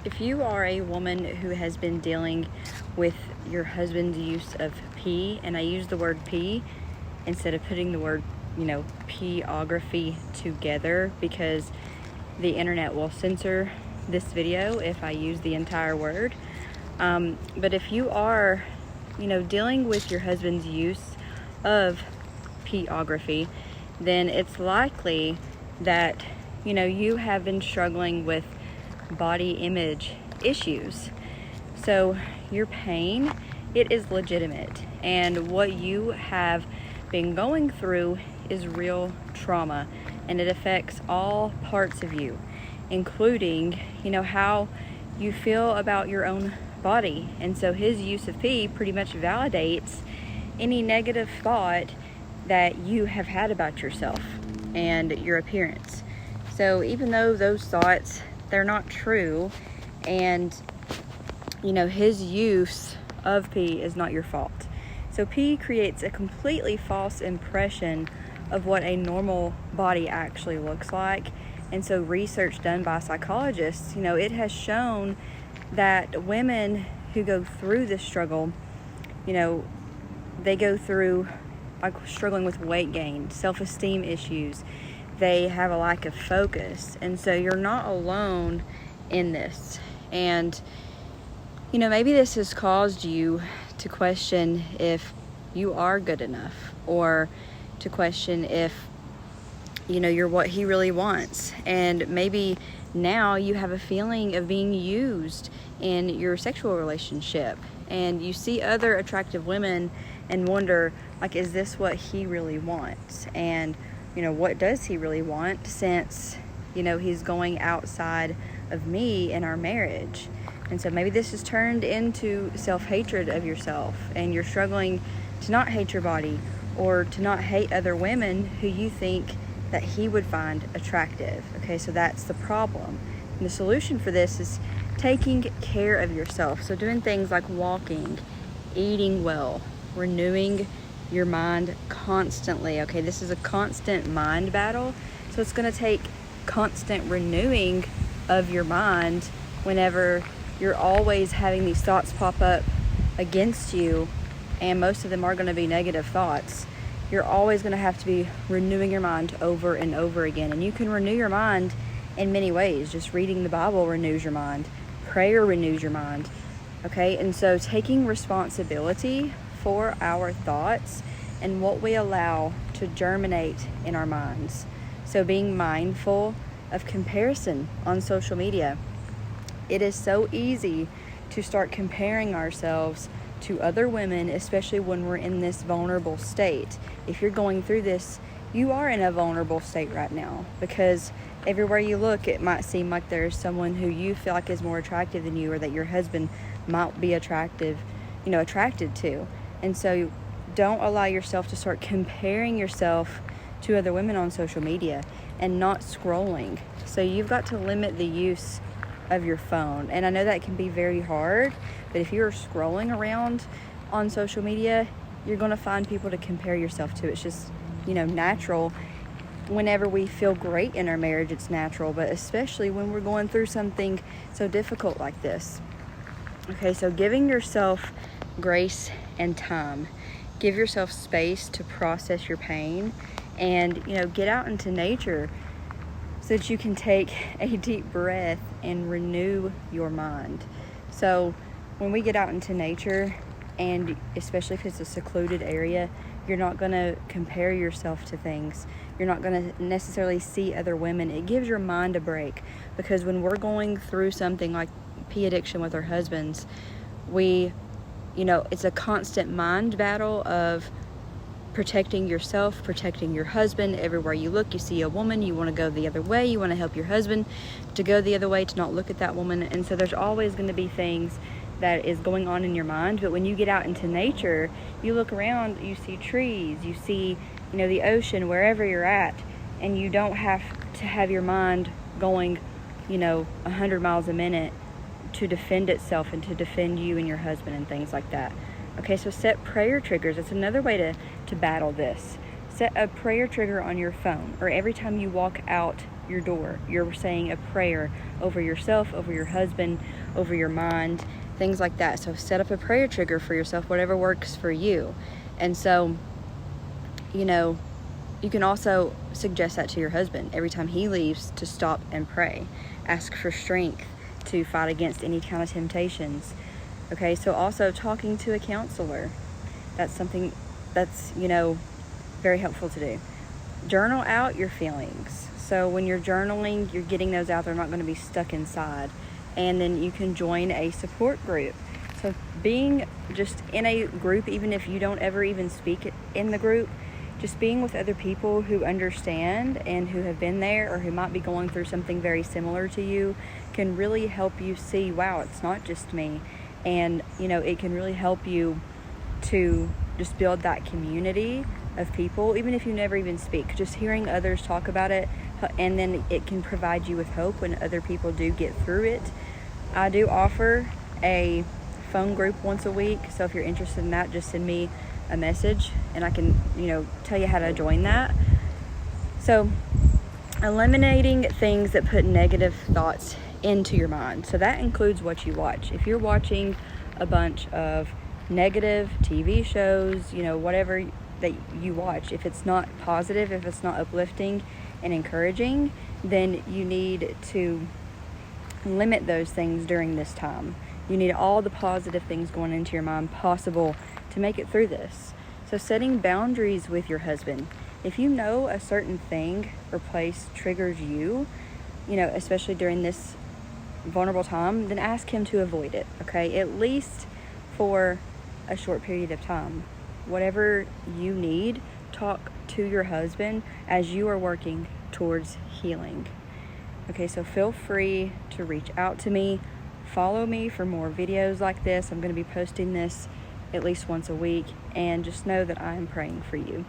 If you are a woman who has been dealing with your husband's use of pee, and I use the word pee instead of putting the word, pornography together, because the internet will censor this video if I use the entire word. But if you are, dealing with your husband's use of pornography, then it's likely that, you have been struggling with body image issues. So your pain, it is legitimate, and what you have been going through is real trauma, and it affects all parts of you, including how you feel about your own body. And so his use of pee pretty much validates any negative thought that you have had about yourself and your appearance. So even though those thoughts, they're not true, and his use of pee is not your fault. So pee creates a completely false impression of what a normal body actually looks like. And so research done by psychologists, it has shown that women who go through this struggle, they go through struggling with weight gain, self-esteem issues. They have a lack of focus. And so you're not alone in this. And, maybe this has caused you to question if you are good enough, or to question if, you're what he really wants. And maybe now you have a feeling of being used in your sexual relationship, and you see other attractive women and wonder, is this what he really wants? And what does he really want, since he's going outside of me in our marriage? And so maybe this has turned into self-hatred of yourself, and you're struggling to not hate your body, or to not hate other women who you think that he would find attractive. Okay, so that's the problem. And the solution for this is taking care of yourself. So doing things like walking, eating well, renewing your mind constantly. Okay, this is a constant mind battle, so it's going to take constant renewing of your mind whenever you're always having these thoughts pop up against you, and most of them are going to be negative thoughts. You're always going to have to be renewing your mind over and over again. And you can renew your mind in many ways. Just reading the Bible renews your mind. Prayer renews your mind. Okay, and so taking responsibility for our thoughts and what we allow to germinate in our minds. So being mindful of comparison on social media. It is so easy to start comparing ourselves to other women, especially when we're in this vulnerable state. If you're going through this, you are in a vulnerable state right now, because everywhere you look, it might seem like there's someone who you feel like is more attractive than you, or that your husband might be attracted to. And so don't allow yourself to start comparing yourself to other women on social media, and not scrolling. So you've got to limit the use of your phone. And I know that can be very hard, but if you're scrolling around on social media, you're going to find people to compare yourself to. It's just, natural. Whenever we feel great in our marriage, it's natural, but especially when we're going through something so difficult like this. Okay, so giving yourself grace and time. Give yourself space to process your pain, and, get out into nature so that you can take a deep breath and renew your mind. So when we get out into nature, and especially if it's a secluded area, you're not going to compare yourself to things. You're not going to necessarily see other women. It gives your mind a break, because when we're going through something like pee addiction with our husbands, it's a constant mind battle of protecting yourself, protecting your husband. Everywhere you look, you see a woman, you want to go the other way, you want to help your husband to go the other way, to not look at that woman. And so there's always going to be things that is going on in your mind. But when you get out into nature, you look around, you see trees, you see, the ocean, wherever you're at, and you don't have to have your mind going, 100 miles a minute to defend itself and to defend you and your husband and things like that. Okay, so set prayer triggers. It's another way to battle this. Set a prayer trigger on your phone, or every time you walk out your door. You're saying a prayer over yourself, over your husband, over your mind, things like that. So set up a prayer trigger for yourself, whatever works for you. And so, you know, you can also suggest that to your husband every time he leaves, to stop and pray. Ask for strength to fight against any kind of temptations. Okay, so also talking to a counselor. That's something that's, you know, very helpful to do. Journal out your feelings. So when you're journaling, you're getting those out. They're not going to be stuck inside. And then you can join a support group. So being just in a group, even if you don't ever even speak in the group, just being with other people who understand and who have been there or who might be going through something very similar to you can really help you see, wow, it's not just me. And, you know, it can really help you to just build that community of people, even if you never even speak. Just hearing others talk about it, and then it can provide you with hope when other people do get through it. I do offer a phone group once a week, so if you're interested in that, just send me a message and I can, you know, tell you how to join that. So eliminating things that put negative thoughts into your mind. So that includes what you watch. If you're watching a bunch of negative TV shows, you know, whatever that you watch, if it's not positive, if it's not uplifting and encouraging, then you need to limit those things during this time. You need all the positive things going into your mind possible to make it through this. So setting boundaries with your husband. If you know a certain thing or place triggers you, you know, especially during this vulnerable time, then ask him to avoid it, okay? At least for a short period of time. Whatever you need, talk to your husband as you are working towards healing. Okay, so feel free to reach out to me. Follow me for more videos like this. I'm going to be posting this at least once a week, and just know that I am praying for you.